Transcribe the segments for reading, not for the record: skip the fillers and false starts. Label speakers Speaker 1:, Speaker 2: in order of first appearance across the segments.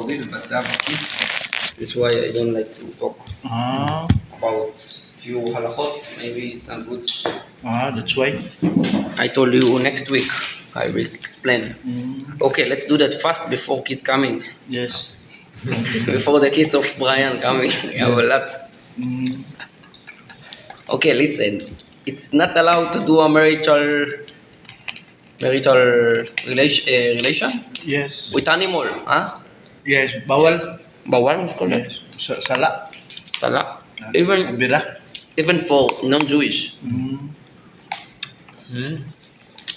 Speaker 1: this, but I have kids. That's why I don't like to talk about few halachot. Maybe it's not good.
Speaker 2: That's why.
Speaker 1: I told you next week I will explain. Okay, let's do that fast before kids coming.
Speaker 2: Yes.
Speaker 1: Before the kids of Brian coming. I have a lot. Okay, listen. It's not allowed to do a marital relation
Speaker 2: Yes.
Speaker 1: with animal, huh?
Speaker 2: Yes. Bawal.
Speaker 1: Bawal, of course.
Speaker 2: Yes. Sala.
Speaker 1: Salah.
Speaker 2: Bira.
Speaker 1: Even for non-Jewish.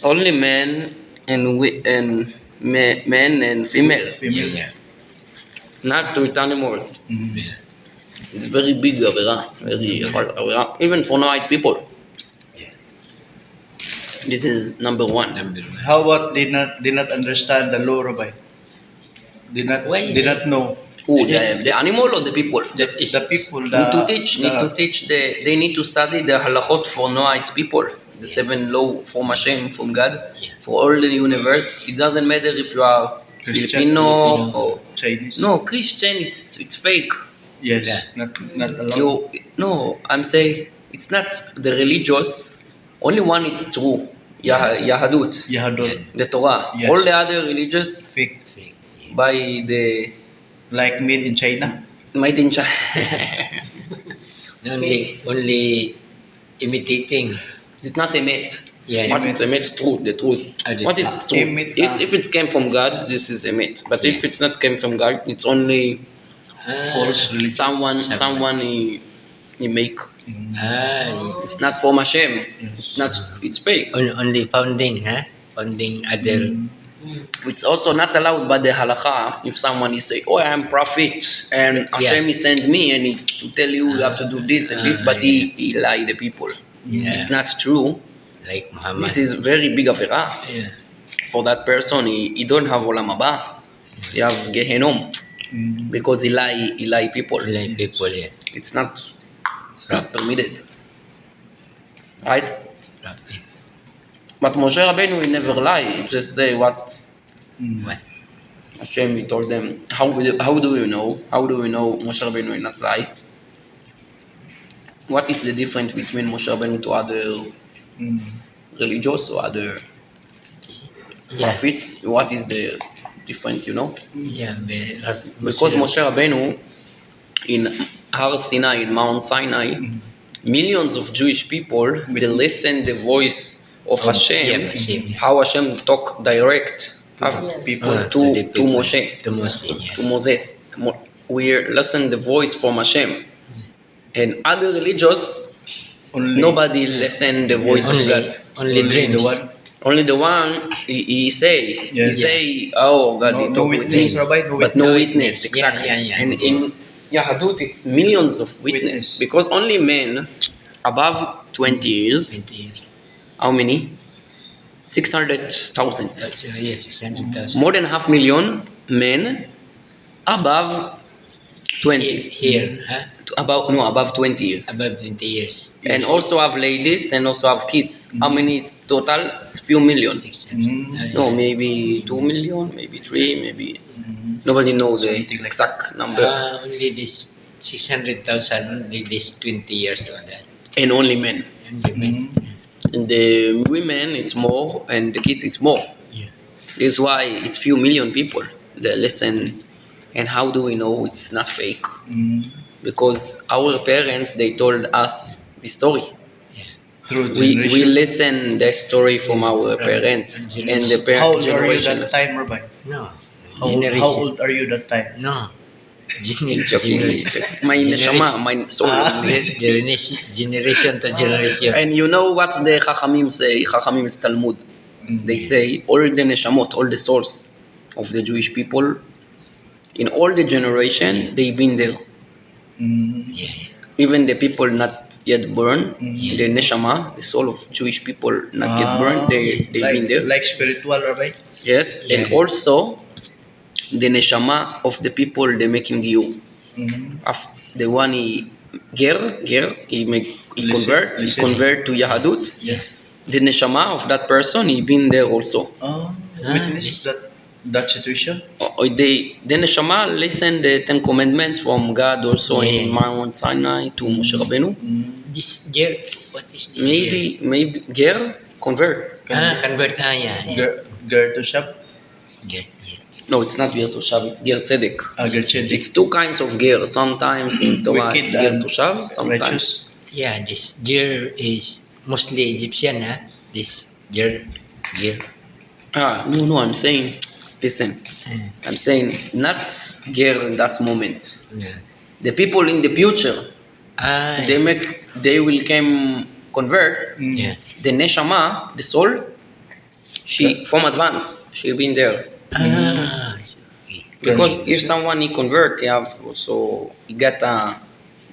Speaker 1: Only men and men and female.
Speaker 2: Female.
Speaker 1: Not with animals. It's very big avera, very hard avera. Even for no-white people. This is number one.
Speaker 2: How about did not understand the law, Rabbi? Did not know.
Speaker 1: Who, the animal or the people?
Speaker 2: The people.
Speaker 1: Need to teach. They need to study the halachot for no-white people. The 7 law from Hashem, from God, for all the universe. It doesn't matter if you are Filipino or
Speaker 2: Chinese.
Speaker 1: No, Christian. It's fake.
Speaker 2: Yes. Not allowed.
Speaker 1: No, I'm saying it's not the religious. Only one is true. Yahadut. The Torah.
Speaker 2: Yes.
Speaker 1: All the other religious
Speaker 2: Fake.
Speaker 1: by the
Speaker 2: Like made in China.
Speaker 1: made in China.
Speaker 3: Only imitating.
Speaker 1: It's not a myth.
Speaker 3: Yeah,
Speaker 1: What
Speaker 2: emet.
Speaker 1: is a myth? Truth. The truth. What is truth?
Speaker 2: Emet,
Speaker 1: If it came from God, this is a myth. But if it's not came from God, it's only
Speaker 2: False religion.
Speaker 1: someone he make. It's not from Hashem. It's fake.
Speaker 3: Only founding other.
Speaker 1: It's also not allowed by the halakha if someone is say, "Oh, I am prophet and Hashem he sent me and he to tell you you have to do this and this," but he lie the people. It's not true.
Speaker 3: Like Muhammad.
Speaker 1: This is very big affair. For that person, he don't have olam haba. He have gehenom because he lie people.
Speaker 3: Like people,
Speaker 1: It's not permitted, right?
Speaker 3: Prophet.
Speaker 1: But Moshe Rabbeinu, he never lie. He just say what
Speaker 3: What?
Speaker 1: Hashem, he told them. How do we know? How do we know Moshe Rabbeinu will not lie? What is the difference between Moshe Rabbeinu to other religious or other prophets? What is the difference,
Speaker 3: Yeah,
Speaker 1: Because Moshe Rabbeinu, in Har Sinai, in Mount Sinai, millions of Jewish people, they listen the voice of Hashem,
Speaker 3: Hashem.
Speaker 1: how Hashem talk direct
Speaker 2: People.
Speaker 1: to Moshe,
Speaker 3: to
Speaker 1: to Moses. We listen the voice from Hashem. And other religious, nobody listen the voice of God.
Speaker 3: Only dreams.
Speaker 2: The one.
Speaker 1: Only the one he say, oh God, he
Speaker 2: No
Speaker 1: talk with
Speaker 2: witness,
Speaker 1: me,
Speaker 2: Rabbi. No
Speaker 1: but
Speaker 2: witness.
Speaker 1: no witness, exactly. And in Yahadut, it's millions of witness, because only men above 20 years,
Speaker 3: 20 years.
Speaker 1: how many? 600,000.
Speaker 3: Yes, 600,000.
Speaker 1: More than 500,000 men above 20.
Speaker 3: Here,
Speaker 1: Above 20 years.
Speaker 3: above 20 years.
Speaker 1: And also have ladies and also have kids. How many is total? It's few million.
Speaker 3: 600.
Speaker 1: No, maybe 2 million, maybe 3, maybe. Nobody knows the exact number.
Speaker 3: Only this 600,000, only this 20 years on that.
Speaker 1: And only men.
Speaker 3: And
Speaker 1: And the women, it's more, and the kids, it's more. This is why it's few million people that listen. And how do we know it's not fake? Because our parents, they told us the story.
Speaker 2: Through
Speaker 1: We
Speaker 2: generation.
Speaker 1: listen the story from our parents and the
Speaker 2: How
Speaker 1: parent
Speaker 2: old are you
Speaker 1: generation.
Speaker 2: that time, Rabbi?
Speaker 3: no.
Speaker 2: How old are you that time?
Speaker 3: No.
Speaker 1: My neshama, my soul.
Speaker 3: Generation to generation.
Speaker 1: And you know what the Chachamim say? Chachamim is Talmud. They say all the neshamot, all the souls of the Jewish people, in all the generation, they've been there. Even the people not yet born, the neshama, the soul of Jewish people not yet born, they've been there.
Speaker 2: Like spiritual, Rabbi?
Speaker 1: Yes, and also the neshama of the people they making you. The one he convert to Yahadut.
Speaker 2: Yes.
Speaker 1: The neshama of that person he been there also.
Speaker 2: Witness that. that situation?
Speaker 1: Or the neshama listen the Ten Commandments from God also
Speaker 3: Yeah.
Speaker 1: in Mount Sinai to Moshe Rabbeinu.
Speaker 3: This year, what is this
Speaker 1: Maybe Ger convert.
Speaker 3: year? Convert. Yeah.
Speaker 2: Ger to shop?
Speaker 3: Yeah.
Speaker 1: No, it's not Ger Toshav, it's Ger Tzedek.
Speaker 2: Ger tzedek.
Speaker 1: It's two kinds of Ger. Sometimes in Torah
Speaker 2: Wicked
Speaker 1: it's Ger
Speaker 2: and
Speaker 1: Toshav, sometimes.
Speaker 2: righteous.
Speaker 3: Yeah, this year is mostly Egyptian, huh? This year.
Speaker 1: No, I'm saying, listen, I'm saying not Ger in that moment.
Speaker 3: Yeah.
Speaker 1: The people in the future,
Speaker 3: Yeah.
Speaker 1: they will come convert.
Speaker 3: Yeah.
Speaker 1: The neshama, the soul, she from advance, she been there.
Speaker 3: Okay.
Speaker 1: Because if someone he convert, he have also he get a
Speaker 3: Wala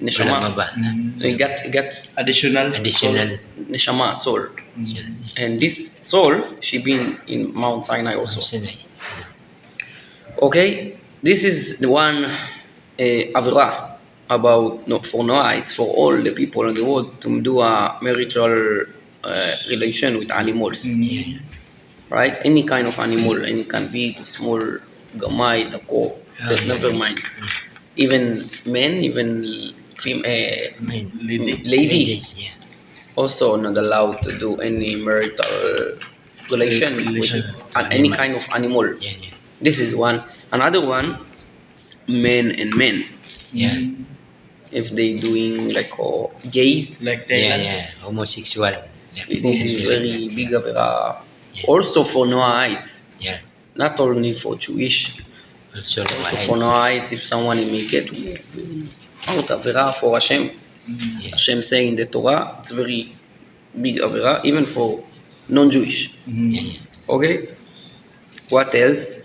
Speaker 1: neshama,
Speaker 3: ba?
Speaker 1: he get
Speaker 2: Additional.
Speaker 3: Additional.
Speaker 1: neshama soul, and this soul she been in Mount Sinai also.
Speaker 3: Sinai.
Speaker 1: Okay, this is the one avera about for Noah. It's for all the people in the world to do a marital relation with animals,
Speaker 3: Yeah.
Speaker 1: right? Any kind of animal, any can be small, gamay, dako, never mind. Even men, even
Speaker 3: Mine.
Speaker 1: lady
Speaker 3: Yeah.
Speaker 1: also not allowed to do any marital relation with
Speaker 2: Relation.
Speaker 1: any kind of animal.
Speaker 3: Yeah.
Speaker 1: This is one. Another one, men and men.
Speaker 3: Yeah.
Speaker 1: If they doing like gays,
Speaker 2: Like
Speaker 3: Yeah.
Speaker 2: Thailand.
Speaker 3: Homosexual. Yeah.
Speaker 1: this is very big avera.
Speaker 3: Yeah.
Speaker 1: Also for Noahites,
Speaker 3: Yeah.
Speaker 1: not only for Jewish.
Speaker 3: Also,
Speaker 1: Also for Noahites, if someone make it out avera for Hashem,
Speaker 3: Yeah.
Speaker 1: Hashem say in the Torah, it's very big avera, even for non-Jewish.
Speaker 3: Yeah.
Speaker 1: Okay. What else?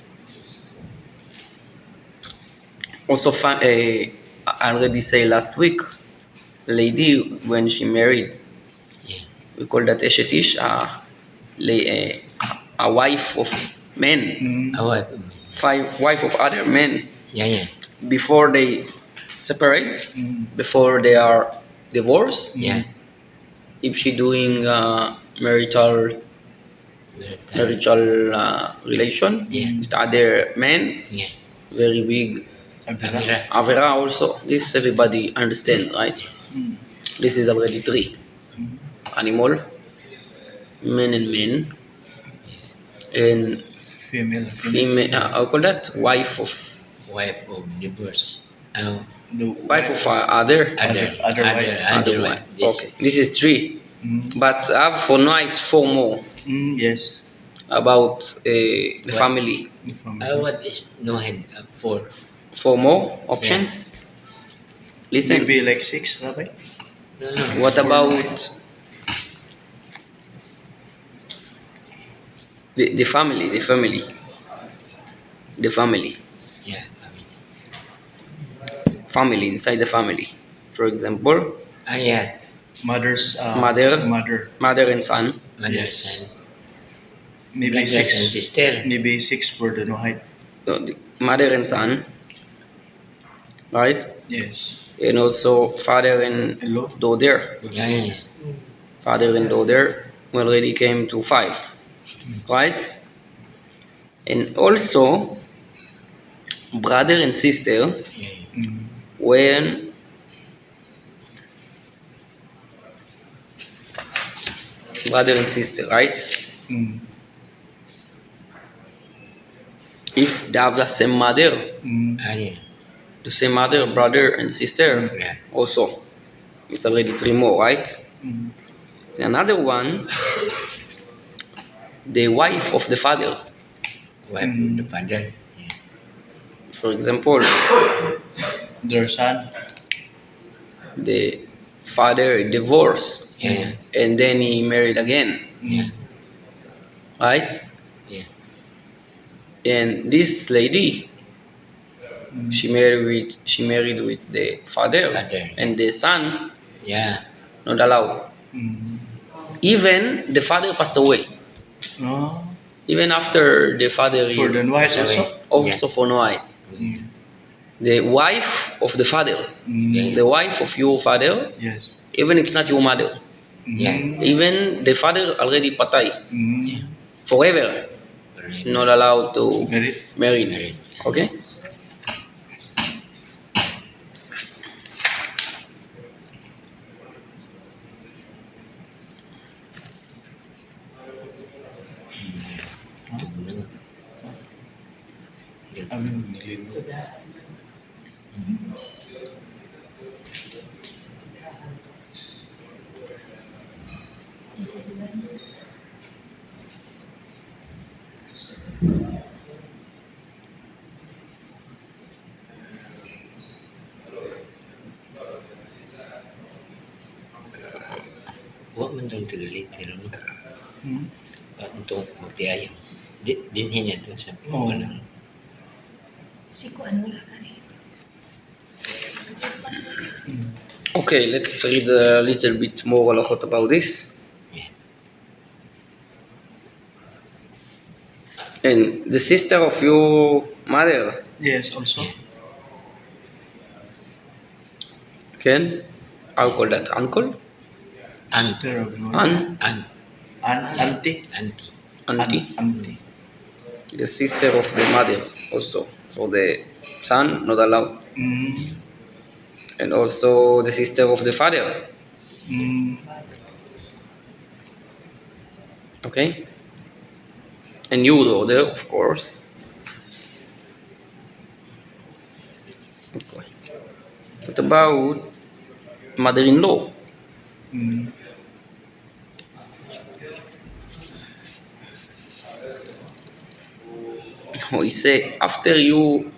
Speaker 1: Also, I already say last week, lady when she married,
Speaker 3: Yeah.
Speaker 1: we call that eshet ish, a wife of men,
Speaker 3: Oh,
Speaker 1: wife of other men
Speaker 3: yeah.
Speaker 1: before they separate, before they are divorced.
Speaker 3: Yeah.
Speaker 1: If she doing marital relation
Speaker 3: Yeah.
Speaker 1: with other men,
Speaker 3: Yeah.
Speaker 1: very big
Speaker 2: Avera.
Speaker 1: avera also. This everybody understand, right? This is already three. Animal, men and men, and female. How call that? Wife of
Speaker 3: Wife of divorce.
Speaker 1: wife of other
Speaker 3: Other
Speaker 1: wife.
Speaker 3: one. This.
Speaker 1: Okay, this is three. But for now it's four more
Speaker 2: Yes.
Speaker 1: about the
Speaker 3: What?
Speaker 1: family.
Speaker 3: What is no head for?
Speaker 1: Four more options. Listen.
Speaker 2: Maybe like 6, Rabbi?
Speaker 3: No.
Speaker 1: What about the family? The family.
Speaker 3: Yeah.
Speaker 1: Family inside the family. For example,
Speaker 3: Yeah.
Speaker 2: Mother's
Speaker 1: Mother.
Speaker 2: mother.
Speaker 1: and son.
Speaker 3: Mother,
Speaker 2: Yes.
Speaker 3: son.
Speaker 2: Maybe
Speaker 3: Brothers and
Speaker 2: 6.
Speaker 3: sister.
Speaker 2: Maybe 6 for the Noahide.
Speaker 1: The mother and son, right?
Speaker 2: Yes.
Speaker 1: And also father and
Speaker 2: Hello.
Speaker 1: daughter.
Speaker 3: Yeah.
Speaker 1: Father and daughter already came to 5, right? And also brother and sister
Speaker 3: Yeah.
Speaker 1: when brother and sister, right? If they have the same mother,
Speaker 3: Yeah.
Speaker 1: the same mother, brother and sister,
Speaker 3: Yeah.
Speaker 1: also it's already 3 more, right? Another one, the wife of the father.
Speaker 3: Wife of the father. Yeah.
Speaker 1: For example,
Speaker 2: Their son.
Speaker 1: the father divorced
Speaker 3: Yeah.
Speaker 1: and then he married again,
Speaker 3: Yeah.
Speaker 1: right?
Speaker 3: Yeah.
Speaker 1: And this lady, she married with the father,
Speaker 3: Father.
Speaker 1: and the son
Speaker 3: Yeah.
Speaker 1: not allowed. Even the father passed away.
Speaker 2: Oh.
Speaker 1: Even after the father
Speaker 2: For the Noahide
Speaker 3: Passed away.
Speaker 2: also?
Speaker 1: also for Noahites. The wife of the father,
Speaker 2: Mm.
Speaker 1: the wife of your father,
Speaker 2: Yes.
Speaker 1: even it's not your mother.
Speaker 3: Yeah.
Speaker 1: Even the father already patay
Speaker 2: Mm.
Speaker 1: forever. not allowed to
Speaker 2: Married?
Speaker 1: marry. Okay?
Speaker 2: Nilindo.
Speaker 3: Huwag man itong tagalit, pero no?
Speaker 2: Hmm.
Speaker 3: Itong magtiayo. Dinhin niya ito sa
Speaker 2: Oo.
Speaker 3: ano.
Speaker 1: Okay, let's read a little bit more halachot about this.
Speaker 3: Yeah.
Speaker 1: And the sister of your mother,
Speaker 2: Yes, also.
Speaker 1: Ken, I'll call that uncle,
Speaker 3: Aunt.
Speaker 2: Sister of your
Speaker 1: aunt,
Speaker 3: Aunt.
Speaker 2: auntie.
Speaker 3: Auntie.
Speaker 1: auntie,
Speaker 2: Auntie.
Speaker 1: the sister of the mother also. For the son, not allowed.
Speaker 2: Hmm.
Speaker 1: And also the sister of the father.
Speaker 2: Hmm.
Speaker 1: Okay? And your daughter, of course. Okay. What about mother-in-law?
Speaker 2: Hmm.
Speaker 1: He say after you,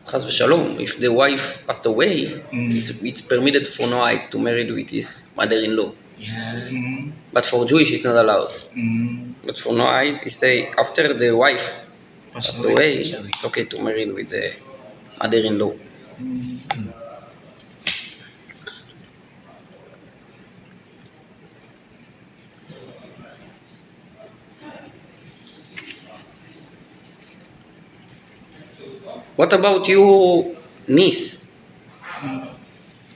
Speaker 1: chas v'shalom, if the wife passed away, it's permitted for Noahites to marry with his mother-in-law.
Speaker 3: Yeah.
Speaker 2: Hmm.
Speaker 1: But for Jewish, it's not allowed.
Speaker 2: Hmm.
Speaker 1: But for Noahide, he say after the wife
Speaker 2: Passed
Speaker 1: passed
Speaker 2: away.
Speaker 1: away, it's okay to marry with the mother-in-law.
Speaker 2: Hmm.
Speaker 1: What about your niece?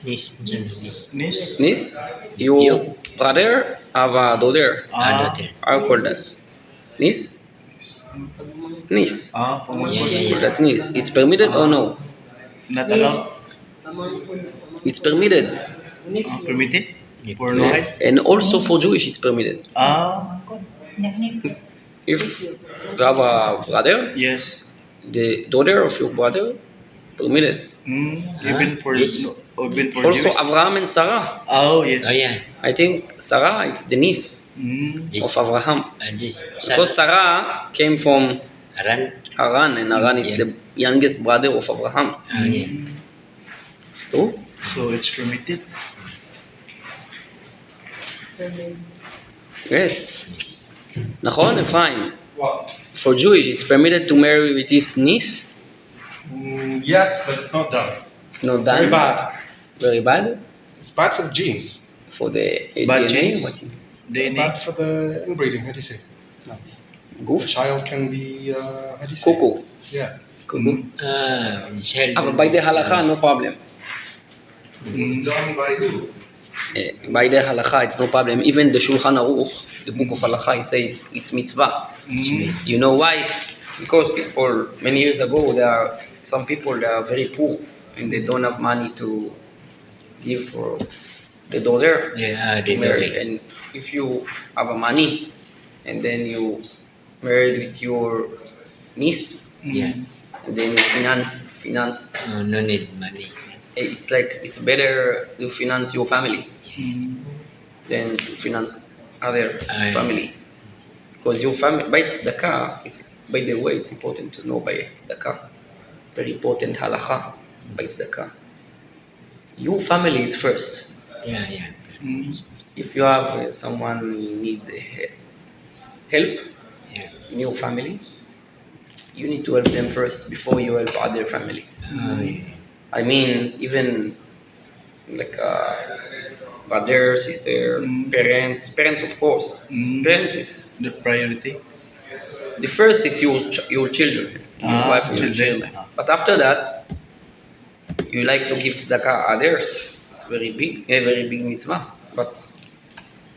Speaker 3: Niece. Niece.
Speaker 2: Niece?
Speaker 1: Niece? Your brother have a daughter.
Speaker 3: Daughter.
Speaker 1: I'll call that niece. Niece.
Speaker 2: Pamangkin.
Speaker 3: Yeah.
Speaker 1: Call that niece. It's permitted or no?
Speaker 2: Not allowed?
Speaker 1: It's permitted.
Speaker 2: Permitted? For
Speaker 3: Yeah.
Speaker 2: Noahide?
Speaker 1: And also for Jewish, it's permitted. If you have a brother,
Speaker 2: Yes.
Speaker 1: the daughter of your brother, permitted.
Speaker 2: Even for
Speaker 3: Yes.
Speaker 2: even for
Speaker 1: Also,
Speaker 2: Jewish?
Speaker 1: Abraham and Sarah.
Speaker 2: Oh, yes.
Speaker 3: Oh yeah.
Speaker 1: I think Sarah, it's the niece
Speaker 3: This.
Speaker 1: of Abraham.
Speaker 3: This.
Speaker 1: Because Sarah came from
Speaker 3: Aran.
Speaker 1: Haran, and Haran is
Speaker 3: Yeah.
Speaker 1: the youngest brother of Abraham.
Speaker 3: Yeah.
Speaker 1: It's true?
Speaker 2: So it's permitted?
Speaker 1: Yes. נכון, Ephraim? For Jewish, it's permitted to marry with his niece.
Speaker 4: Yes, but it's not done.
Speaker 1: Not done.
Speaker 4: Very bad.
Speaker 1: Very bad.
Speaker 4: It's bad for the genes.
Speaker 1: For the
Speaker 2: Bad
Speaker 1: DNA.
Speaker 2: genes?
Speaker 1: What
Speaker 4: Bad for the inbreeding. How do you say? The
Speaker 1: Goof.
Speaker 4: child can be. How do you say?
Speaker 1: Cuckoo.
Speaker 4: Yeah.
Speaker 1: Cuckoo.
Speaker 3: Child.
Speaker 1: By the halakha, no problem.
Speaker 4: It's done by who?
Speaker 1: By the halakha, it's no problem. Even the Shulchan Aruch, the book of halakha, it says it's mitzvah. You know why? Because people, many years ago, some people that are very poor and they don't have money to give for the daughter
Speaker 3: Yeah,
Speaker 1: to
Speaker 3: the
Speaker 1: marry.
Speaker 3: daughter.
Speaker 1: And if you have a money and then you married with your niece,
Speaker 3: Yeah.
Speaker 1: and then you finance,
Speaker 3: No need money.
Speaker 1: it's like it's better to finance your family than to finance other
Speaker 3: Aye.
Speaker 1: family. Because your family, by tzedakah, by the way, it's important to know by tzedakah. Very important halacha by tzedakah. Your family is first.
Speaker 3: Yeah.
Speaker 1: If you have someone who need help
Speaker 3: Yeah.
Speaker 1: in your family, you need to help them first before you help other families.
Speaker 3: Yeah.
Speaker 1: I mean, even like brother, sister, parents of course. Parents is
Speaker 2: The priority?
Speaker 1: the first. It's your children, your wife and your
Speaker 2: children.
Speaker 1: children. But after that, you like to give tzedakah others. It's very big mitzvah. But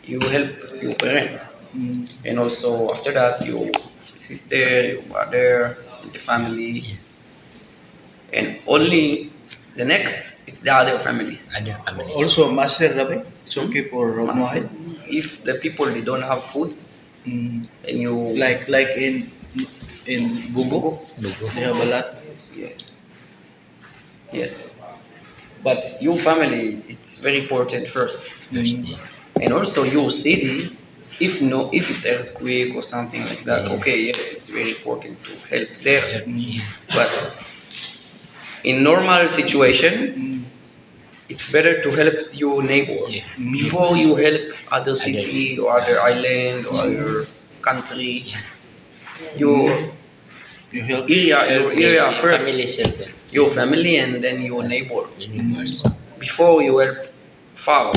Speaker 1: you help your parents. And also after that, your sister, your brother, the family, and only the next it's the other families.
Speaker 3: Other families.
Speaker 2: Also, master, Rabbi, it's okay for
Speaker 1: Massive.
Speaker 2: Mohammed.
Speaker 1: If the people they don't have food
Speaker 2: Mm.
Speaker 1: and you
Speaker 2: Like in Bugo,
Speaker 1: go,
Speaker 3: Bugo.
Speaker 2: they have a lot.
Speaker 1: yes, yes. But your family it's very important first,
Speaker 3: First,
Speaker 2: Mm.
Speaker 1: and also your city. If it's earthquake or something like that,
Speaker 3: Yeah.
Speaker 1: okay, yes, it's very important to help there.
Speaker 3: Yeah.
Speaker 1: But in normal situation,
Speaker 2: Mm.
Speaker 1: it's better to help your neighbor
Speaker 3: Yeah.
Speaker 1: before you help other city or other island or other country.
Speaker 3: Yeah.
Speaker 1: Your
Speaker 2: You help.
Speaker 1: area first,
Speaker 3: Family circle.
Speaker 1: your family, and then your neighbor.
Speaker 3: Neighbors.
Speaker 1: Before you help far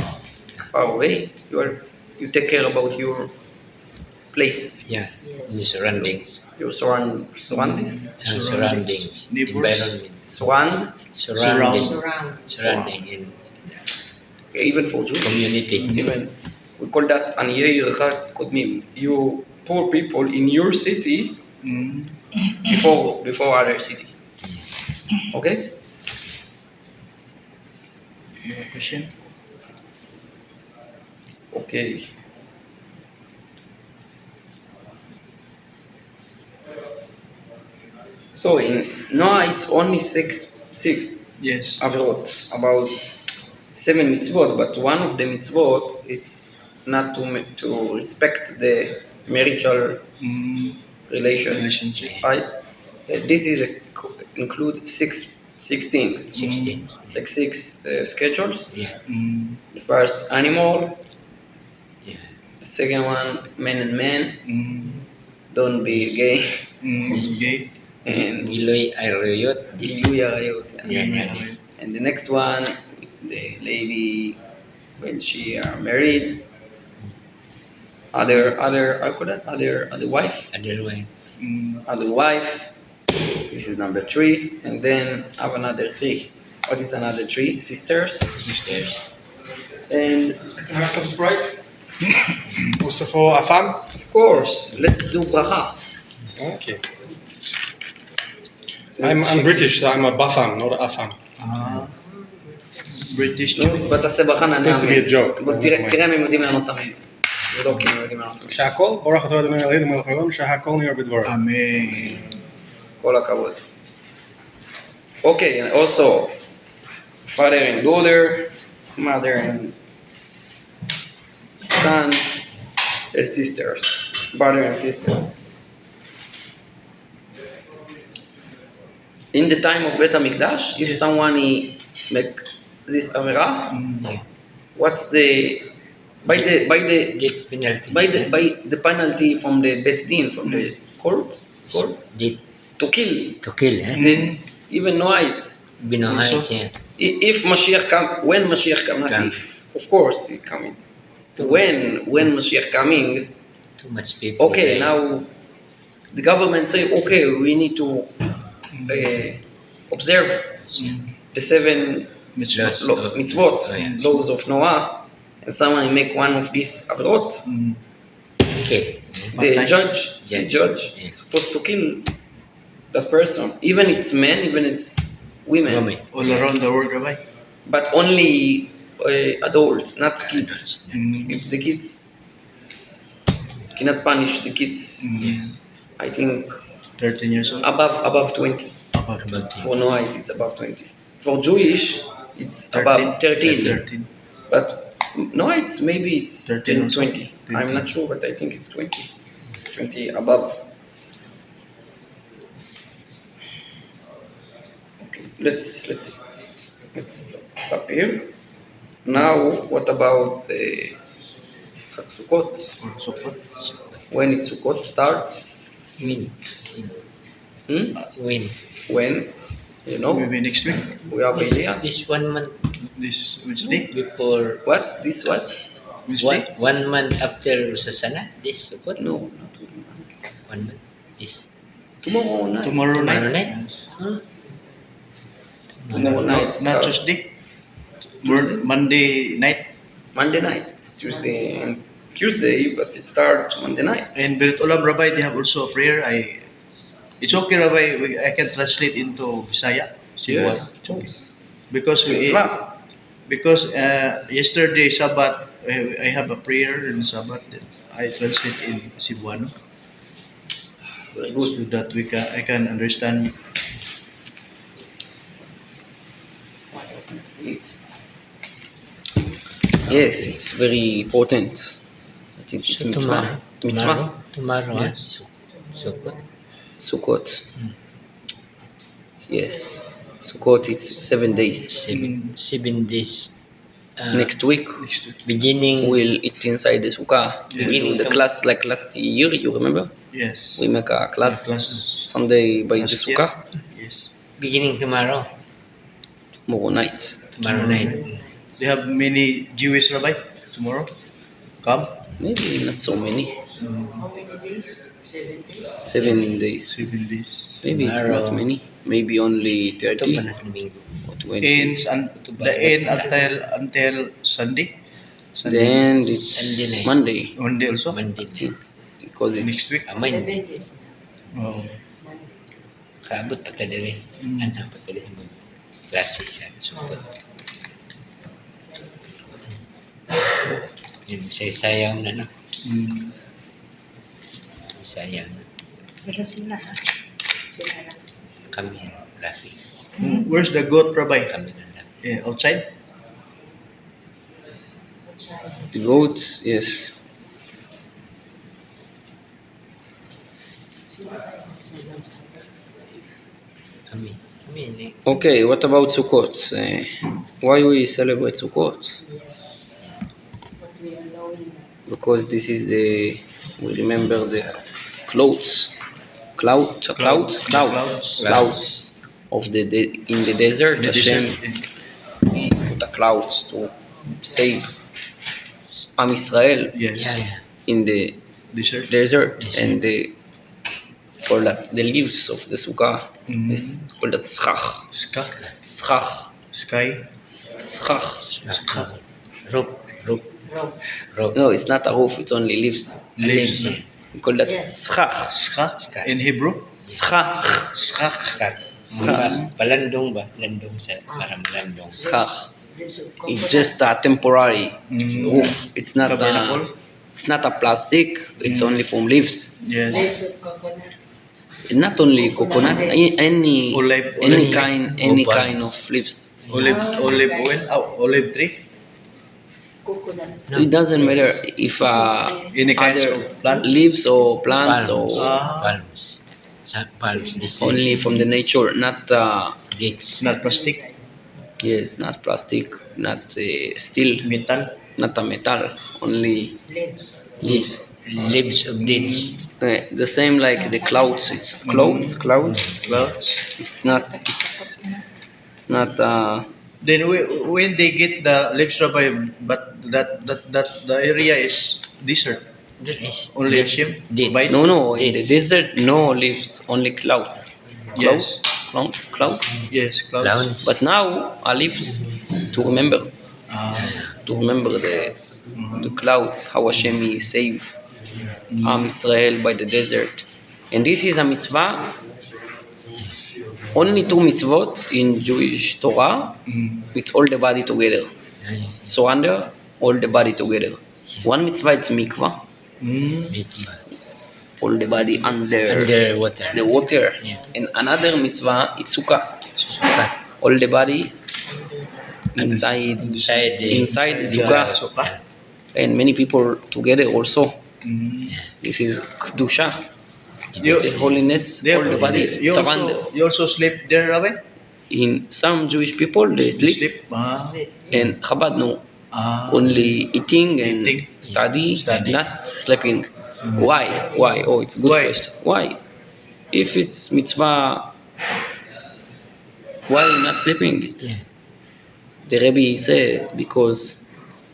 Speaker 1: away, you take care about your place,
Speaker 3: Yeah. The surroundings.
Speaker 1: your surroundings,
Speaker 3: Surroundings.
Speaker 2: Neighbors.
Speaker 3: Environment.
Speaker 1: surrounding.
Speaker 3: Surrounding in
Speaker 1: Even for Jews,
Speaker 3: community.
Speaker 1: even we call that עניי עירך קודמים. You poor people in your city
Speaker 2: Mm.
Speaker 1: before other city. Okay?
Speaker 2: You have a question?
Speaker 1: Okay. So in Noah it's only six
Speaker 2: Yes.
Speaker 1: avirot, about 7 mitzvot, but one of the mitzvot it's not to respect the marital
Speaker 2: Mm.
Speaker 1: relation.
Speaker 2: Relationship.
Speaker 1: Right? This is include six things,
Speaker 3: 16.
Speaker 1: like six schedules.
Speaker 3: Yeah.
Speaker 2: Mm.
Speaker 1: The first animal,
Speaker 3: Yeah.
Speaker 1: the second one man and man,
Speaker 2: Mm.
Speaker 1: don't be gay,
Speaker 2: Mm.
Speaker 3: Yes.
Speaker 2: Okay.
Speaker 1: and
Speaker 3: Giloy Aroyot. This.
Speaker 1: Giluy arayot.
Speaker 3: Yeah. This.
Speaker 1: And the next one, the lady when she are married, other how call that other wife,
Speaker 3: Other way.
Speaker 2: Mm.
Speaker 1: other wife. This is number 3, and then have another 3. What is another 3? Sisters.
Speaker 3: Sisters.
Speaker 1: And
Speaker 4: Can I have some Sprite? Also for Afam?
Speaker 1: of course, let's do bracha.
Speaker 4: Okay. I'm British, so I'm a Bafam, not a Afam.
Speaker 2: Ah. British
Speaker 1: נו,
Speaker 2: Jew.
Speaker 1: ותעשה ברכה נענה.
Speaker 4: supposed to be a joke.
Speaker 1: בוא, תראה אם הם יודעים לענות תמיד. תבדוק אם הם יודעים לענות תמיד.
Speaker 4: שהכל, ברוך אתה אדוני אלוהינו מלך העולם, שהכל נהיה בדברו.
Speaker 2: Amen.
Speaker 1: כל הכבוד. Okay, and also father and daughter, mother and son, and sisters, brother and sister. In the time of Bet HaMikdash, if someone make this avera,
Speaker 3: Yeah.
Speaker 1: what's the
Speaker 3: Death penalty.
Speaker 1: by the penalty from the Bet Din, from the court
Speaker 3: Death
Speaker 1: to kill.
Speaker 3: to kill.
Speaker 1: Then even Noah, it's
Speaker 3: Binahay
Speaker 2: Also-
Speaker 3: siya.
Speaker 1: if Mashiach come, when Mashiach come, not
Speaker 3: Come.
Speaker 1: if, of course he coming. When Mashiach coming,
Speaker 3: Too much people.
Speaker 1: okay,
Speaker 3: die.
Speaker 1: now the government say, okay, we need to observe the 7
Speaker 3: Laws of-
Speaker 1: mitzvot,
Speaker 3: Oh, yeah.
Speaker 1: laws of Noah, and someone make one of these avrot,
Speaker 2: Mm.
Speaker 3: Okay.
Speaker 1: the
Speaker 2: But
Speaker 1: judge
Speaker 3: Judge, yeah.
Speaker 1: is supposed to kill that person, even it's men, even it's women,
Speaker 3: Woman.
Speaker 2: All around the world, Rabbi.
Speaker 1: but only adults, not kids.
Speaker 2: Mm.
Speaker 1: If the kids cannot punish the kids,
Speaker 2: Mm.
Speaker 1: I think
Speaker 2: 13 years old.
Speaker 1: above 20.
Speaker 2: About
Speaker 1: For Noah, it's above 20. For Jewish, it's above 13.
Speaker 2: 13.
Speaker 1: But Noah, it's maybe it's
Speaker 2: 13
Speaker 1: 10,
Speaker 2: also.
Speaker 1: 20. I'm not sure, but I think it's 20. 20 above. Okay, let's stop here. Now, what about Chag Sukkot?
Speaker 2: Or Sukkot.
Speaker 1: When it's Sukkot start?
Speaker 3: Win.
Speaker 1: Hmm?
Speaker 3: Win.
Speaker 1: When? You know,
Speaker 2: Maybe next week.
Speaker 1: we have idea.
Speaker 3: This 1 month
Speaker 2: This Wednesday.
Speaker 3: before.
Speaker 1: What? This what?
Speaker 2: Wednesday.
Speaker 3: 1 month after Susana. This Sukkot.
Speaker 1: No, not tomorrow.
Speaker 3: 1 month. This.
Speaker 1: Tomorrow night.
Speaker 2: Tomorrow night.
Speaker 3: Tomorrow night?
Speaker 2: Yes.
Speaker 3: Huh?
Speaker 1: Tomorrow night
Speaker 2: Not
Speaker 1: start.
Speaker 2: Tuesday.
Speaker 1: Tuesday?
Speaker 2: Monday night.
Speaker 1: Monday night. It's Tuesday and Tuesday, but it starts Monday night.
Speaker 2: And Berit Olam, Rabbi, they have also a prayer. It's okay, Rabbi. I can translate into Bisaya. Cebuano.
Speaker 1: Yes, of course.
Speaker 2: Because
Speaker 1: Mitzvah.
Speaker 2: yesterday Sabbath, I have a prayer in Sabbath that I translate in Cebuano
Speaker 1: Very
Speaker 2: so
Speaker 1: good.
Speaker 2: that I can understand.
Speaker 1: Yes, it's very important. I think it's
Speaker 3: So
Speaker 1: mitzvah. Mitzvah.
Speaker 3: tomorrow,
Speaker 2: Yes.
Speaker 3: Sukkot.
Speaker 1: Sukkot. Yes. Sukkot, it's 7 days.
Speaker 3: 7 days.
Speaker 1: Next week,
Speaker 2: Next week.
Speaker 3: Beginning.
Speaker 1: we'll eat inside the sukkah.
Speaker 2: Yes.
Speaker 1: We do the class like last year, you remember?
Speaker 2: Yes.
Speaker 1: We make a class
Speaker 2: Class.
Speaker 1: Sunday by the
Speaker 2: Last year.
Speaker 1: sukkah.
Speaker 2: Yes.
Speaker 3: Beginning tomorrow.
Speaker 1: Tomorrow night.
Speaker 3: Tomorrow night.
Speaker 2: They have many Jewish Rabbi tomorrow. Come.
Speaker 1: Maybe not so many.
Speaker 5: How many days? 7 days?
Speaker 1: 7 days.
Speaker 2: 7 days.
Speaker 1: Maybe it's
Speaker 3: Tomorrow.
Speaker 1: not many. Maybe only
Speaker 3: Ito
Speaker 1: 30
Speaker 3: pa na sa Domingo.
Speaker 1: or 20.
Speaker 2: Ends and the end until Sunday.
Speaker 1: Then it's
Speaker 3: Sunday night.
Speaker 1: Monday,
Speaker 2: Monday also.
Speaker 3: Monday.
Speaker 1: I think, because it's
Speaker 2: Next week.
Speaker 3: Aman.
Speaker 5: 7 days.
Speaker 2: Oh.
Speaker 5: Monday.
Speaker 3: Kaabot pa ka dali.
Speaker 2: Mm.
Speaker 3: Anak pa ka dali mo. Klase sa Sukkot. Yun, sayaw na, no?
Speaker 2: Mm.
Speaker 3: Sayaw na.
Speaker 5: Pero sila ha? Sila lang.
Speaker 3: Kami, Rafi.
Speaker 2: Where's the goat, Rabbi?
Speaker 3: Kami na lang.
Speaker 2: Outside?
Speaker 5: Outside.
Speaker 1: the goats, yes.
Speaker 5: Sila tayo. Sila lang.
Speaker 3: Kami. Kami, hindi.
Speaker 1: Okay, what about Sukkot? Why we celebrate Sukkot?
Speaker 5: Yes. What we are knowing.
Speaker 1: Because this is we remember the clouds. Clouds of in the desert.
Speaker 2: The
Speaker 1: Hashem
Speaker 2: desert.
Speaker 1: put a clouds to save Am Israel
Speaker 2: Yes.
Speaker 3: Yeah.
Speaker 1: in the
Speaker 2: Desert.
Speaker 1: desert,
Speaker 3: Desert.
Speaker 1: and for that the leaves of the sukkah
Speaker 2: Mhm.
Speaker 1: is called that schach.
Speaker 2: Sky.
Speaker 1: Schach.
Speaker 3: Rope.
Speaker 5: Rope.
Speaker 1: No, it's not a roof, it's only leaves.
Speaker 3: Leaves.
Speaker 1: We call that
Speaker 5: Yes.
Speaker 1: schach.
Speaker 2: Ska. In Hebrew.
Speaker 1: Schach.
Speaker 2: Skak.
Speaker 1: Schach.
Speaker 3: Palandong ba? Landong sa para malandong.
Speaker 1: Schach.
Speaker 5: Leaves of
Speaker 1: It's
Speaker 5: coconut.
Speaker 1: just a temporary
Speaker 2: Mm.
Speaker 1: roof. It's not
Speaker 2: Tabernacle.
Speaker 1: a plastic. It's only from leaves.
Speaker 2: Yes.
Speaker 5: Leaves of coconut.
Speaker 1: Not only coconut, any
Speaker 2: Olive
Speaker 1: kind of leaves.
Speaker 2: oil. Olive tree.
Speaker 5: Coconut.
Speaker 1: It doesn't matter if
Speaker 2: Any kinds
Speaker 1: other
Speaker 2: of plants.
Speaker 1: leaves or plants
Speaker 3: Palms.
Speaker 1: or
Speaker 3: Palms. Sa palms. This
Speaker 1: only from the nature, not
Speaker 3: dates.
Speaker 2: Not plastic.
Speaker 1: yes, not plastic, not steel,
Speaker 2: Metal.
Speaker 1: not a metal, only
Speaker 5: Leaves.
Speaker 1: leaves.
Speaker 3: Leaves of dates.
Speaker 1: The same like the clouds. It's clouds.
Speaker 2: Clouds.
Speaker 1: It's not. It's not.
Speaker 2: Then when they get the leaves, Rabbi, but that the area is desert.
Speaker 3: There is
Speaker 2: Only Hashem.
Speaker 3: dates.
Speaker 1: No. In the
Speaker 3: Dates.
Speaker 1: desert, no leaves, only clouds.
Speaker 2: Yes.
Speaker 1: Cloud.
Speaker 2: Yes. Clouds.
Speaker 3: Clowns.
Speaker 1: But now leaves to remember the clouds, how Hashem is save Am Israel by the desert. And this is a mitzvah, only 2 mitzvot in Jewish Torah, with all the body together. Surrender, all the body together. One mitzvah is mikvah, all the body under
Speaker 3: Underwater.
Speaker 1: the water.
Speaker 3: Yeah.
Speaker 1: And another mitzvah is sukkah,
Speaker 3: Sukkot.
Speaker 1: all the body inside
Speaker 3: Inside the
Speaker 1: the sukkah.
Speaker 2: Sukkah.
Speaker 1: And many people together also.
Speaker 2: Mm.
Speaker 1: This is kedusha,
Speaker 2: You,
Speaker 1: the holiness, all the body surrender.
Speaker 2: you also sleep there, Rabbi?
Speaker 1: In some Jewish people, they sleep, and Chabad no, only eating and
Speaker 2: Eating.
Speaker 1: study,
Speaker 2: Study.
Speaker 1: not sleeping. Why? Oh, it's a good
Speaker 2: Why?
Speaker 1: question. Why? If it's mitzvah, why not sleeping? The Rebbe said because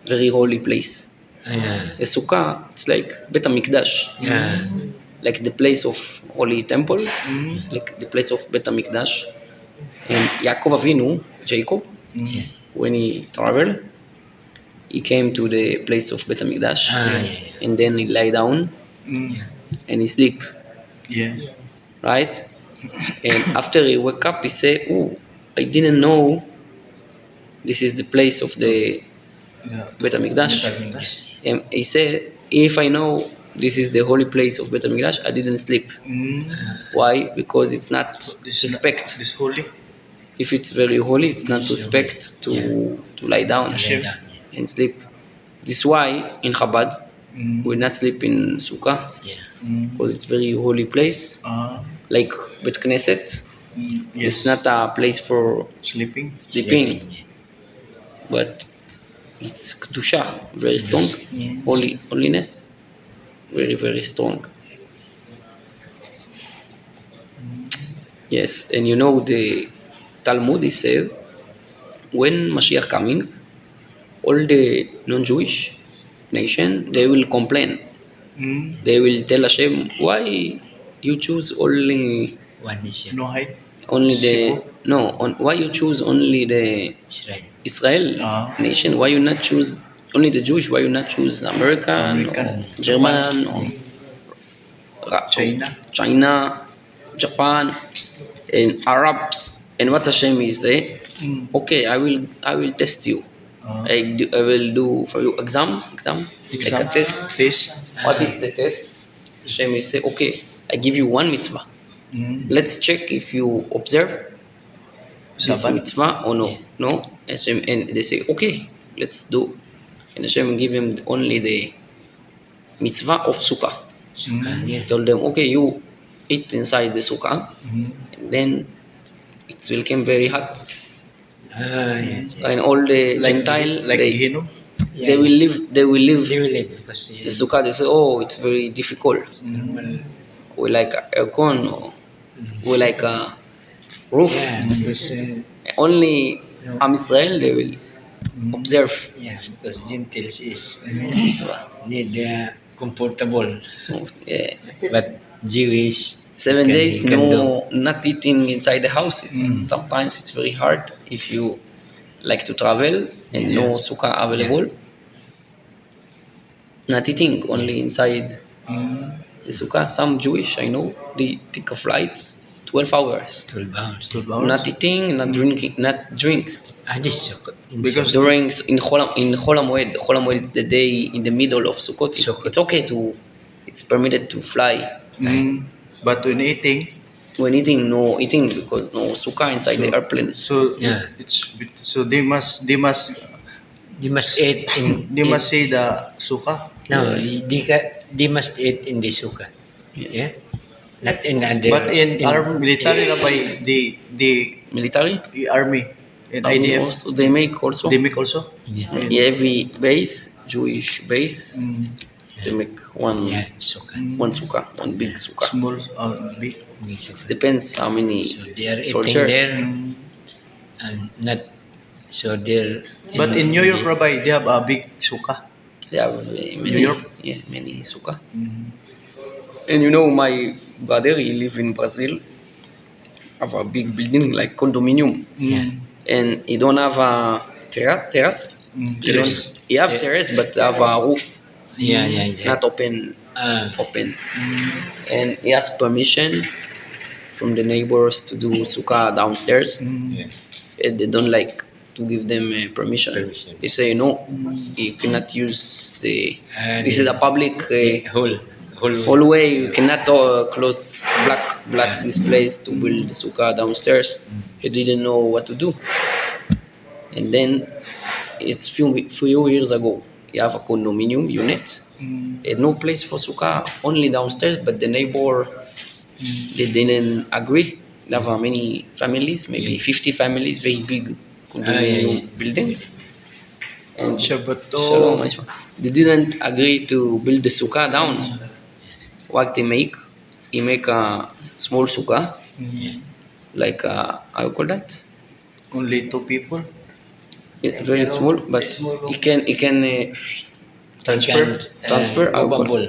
Speaker 1: very holy place. The sukkah, it's like Bet HaMikdash,
Speaker 3: Yeah.
Speaker 1: like the place of holy temple, like the place of Bet HaMikdash. And Yaakov Avinu, Jacob, when he traveled, he came to the place of Bet HaMikdash,
Speaker 3: Yeah.
Speaker 1: and then he lie down
Speaker 3: Yeah.
Speaker 1: and he sleep,
Speaker 2: Yeah.
Speaker 5: Yes.
Speaker 1: right? And after he wake up, he say, "Oh, I didn't know this is the place of the
Speaker 2: Yeah.
Speaker 1: Bet HaMikdash."
Speaker 2: Mikdash.
Speaker 1: And he said, "If I know this is the holy place of Bet HaMikdash, I didn't sleep.
Speaker 2: Mm.
Speaker 1: Why? Because it's not
Speaker 2: This
Speaker 1: respect.
Speaker 2: This holy.
Speaker 1: If it's very holy, it's not
Speaker 3: It's
Speaker 1: respect to
Speaker 3: holy.
Speaker 1: to lie down
Speaker 3: Lay down.
Speaker 1: and sleep. This is why in Chabad
Speaker 2: Mm.
Speaker 1: we not sleep in Sukkah
Speaker 3: Yeah.
Speaker 2: Mm.
Speaker 1: because it's very holy place.
Speaker 2: Ah.
Speaker 1: Like Bet Knesset,
Speaker 2: Yes.
Speaker 1: it's not a place for
Speaker 2: Sleeping.
Speaker 1: sleeping, but it's kedusha, very strong,
Speaker 2: Mm.
Speaker 1: holiness, very very strong. Yes, and you know the Talmud is said when Mashiach coming, all the non-Jewish nation they will complain.
Speaker 2: Mm.
Speaker 1: They will tell Hashem, why you choose only
Speaker 3: One nation.
Speaker 2: No height.
Speaker 1: why you choose only the
Speaker 3: Israel.
Speaker 1: Israel
Speaker 2: Ah.
Speaker 1: nation? Why you not choose only the Jewish? Why you not choose American or German or
Speaker 2: China.
Speaker 1: China, Japan, and Arabs? And what Hashem is say?
Speaker 2: Mm.
Speaker 1: Okay, I will test you.
Speaker 2: Ah.
Speaker 1: I will do for you exam, like a test.
Speaker 2: Taste.
Speaker 1: What is the test? Hashem will say, okay, I give you one mitzvah.
Speaker 2: Mm.
Speaker 1: Let's check if you observe this
Speaker 2: Sabbath.
Speaker 1: mitzvah or no. No? Hashem, and they say, okay, let's do. And Hashem give him only the mitzvah of sukkah.
Speaker 3: Sukkah.
Speaker 1: He
Speaker 3: Yeah.
Speaker 1: told them, okay, you eat inside the sukkah,
Speaker 2: Mm.
Speaker 1: and then it will become very hot.
Speaker 3: Yeah.
Speaker 1: And all the Gentile,
Speaker 2: like
Speaker 1: they
Speaker 2: Gehenna.
Speaker 1: they will live. They will live
Speaker 3: They will live because
Speaker 1: the sukkah. They say, oh, it's very difficult.
Speaker 3: normal.
Speaker 1: We like aircon or we like a roof.
Speaker 3: Yeah, because
Speaker 1: Only Am Israel they will observe
Speaker 3: because Gentiles is
Speaker 1: this mitzvah.
Speaker 3: need comfortable,
Speaker 1: Yeah.
Speaker 3: but Jewish
Speaker 1: 7
Speaker 3: can-
Speaker 1: days,
Speaker 3: can
Speaker 1: no, not eating inside the house. Sometimes it's very hard if you like to travel and no sukkah available. Not eating, only inside the sukkah. Some Jewish I know they take a flight 12 hours.
Speaker 3: 12 hours.
Speaker 2: 12 hours.
Speaker 1: Not eating, not drinking, not drink.
Speaker 3: This Sukkot.
Speaker 2: Because-
Speaker 1: During in Chol Hamoed is the day in the middle of Sukkot.
Speaker 3: Sukkot.
Speaker 1: It's okay to, it's permitted to fly.
Speaker 2: Mm. But when eating,
Speaker 1: When eating, no eating because no sukkah inside the airplane.
Speaker 2: so
Speaker 3: Yeah.
Speaker 2: they must
Speaker 3: They must eat in.
Speaker 2: they must say the sukkah.
Speaker 3: No, they must eat in the sukkah. Yeah. Not in other.
Speaker 2: But in our military by the
Speaker 1: Military,
Speaker 2: army and IDF
Speaker 1: also they make also.
Speaker 2: they make also.
Speaker 3: Yeah.
Speaker 1: Every base, Jewish base,
Speaker 2: Mm.
Speaker 1: they make one
Speaker 3: Yeah, sukkah.
Speaker 1: one sukkah, one big sukkah.
Speaker 2: Small big.
Speaker 1: It depends how many
Speaker 3: So they are eating
Speaker 1: soldiers.
Speaker 3: there and not. So they're.
Speaker 2: But in New York, Rabbi, they have a big sukkah.
Speaker 1: They have many,
Speaker 2: New York?
Speaker 1: yeah, many sukkah.
Speaker 2: Mm.
Speaker 1: And you know, my brother, he live in Brazil, have a big building like condominium,
Speaker 3: Yeah.
Speaker 1: and he don't have a terrace.
Speaker 2: Mm,
Speaker 1: He
Speaker 2: terrace.
Speaker 1: don't. He have terrace, but have a roof.
Speaker 3: Yeah.
Speaker 1: It's not open.
Speaker 3: Ah.
Speaker 1: Open, and he has permission from the neighbors to do sukkah downstairs.
Speaker 2: Mm.
Speaker 1: And they don't like to give them permission.
Speaker 3: Permission.
Speaker 1: They say no, you cannot use the.
Speaker 3: And
Speaker 1: This is a public
Speaker 3: whole.
Speaker 1: hallway. You cannot close black this place to build the sukkah downstairs. He didn't know what to do, and then it's few years ago. You have a condominium unit.
Speaker 2: Mm.
Speaker 1: They had no place for sukkah, only downstairs. But the neighbor, they didn't agree. They have many families, maybe 50 families, very big condominium building. And
Speaker 2: Shabbat.
Speaker 1: Shalom, Aishma. They didn't agree to build the sukkah down. What they make? He make a small sukkah, like how you call that?
Speaker 2: Only 2 people.
Speaker 1: Very small, but he can
Speaker 2: Transfer.
Speaker 1: transfer how you call-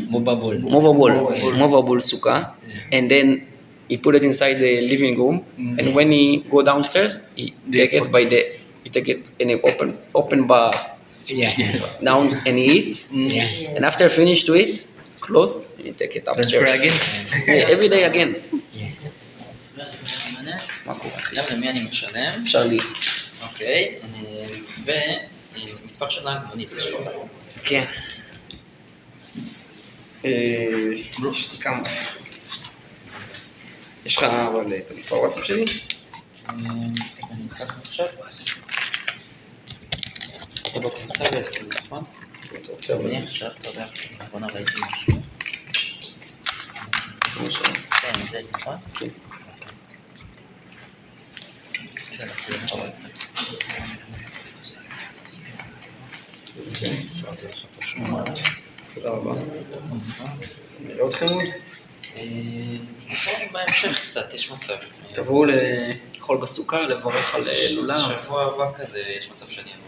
Speaker 3: Movable.
Speaker 1: movable movable sukkah, and then he put it inside the living room. And when he go downstairs, he
Speaker 2: They
Speaker 1: take it by the he take it in an open bar
Speaker 3: Yeah.
Speaker 1: down and eat.
Speaker 3: Yeah.
Speaker 1: And after finish to eat, close and you take it
Speaker 2: Transfer
Speaker 1: upstairs.
Speaker 2: again.
Speaker 1: Yeah, every day again. מה קורה?
Speaker 6: עכשיו למי אני משלם?
Speaker 1: אפשר לי.
Speaker 6: אוקיי, ומספר של נהג מונית.
Speaker 1: כן. יש לי כמה. יש לך אבל את המספר וואטסאפ שלי?
Speaker 6: אני אקח עכשיו. אתה בקבוצה בעצם, נכון?
Speaker 1: אתה רוצה אבל...
Speaker 6: אני עכשיו, אתה יודע, בוא ראיתי משהו. כן, זה נכון?
Speaker 1: כן.
Speaker 6: שלחתי לך וואטסאפ. שלחתי לך פה שמונה.
Speaker 1: תודה רבה. נראה אתכם עוד?
Speaker 6: בהמשך קצת, יש מצב.
Speaker 1: תבואו לאכול בסוכה, לברך על לולב.
Speaker 6: שבוע הבא כזה, יש מצב שאני אבוא.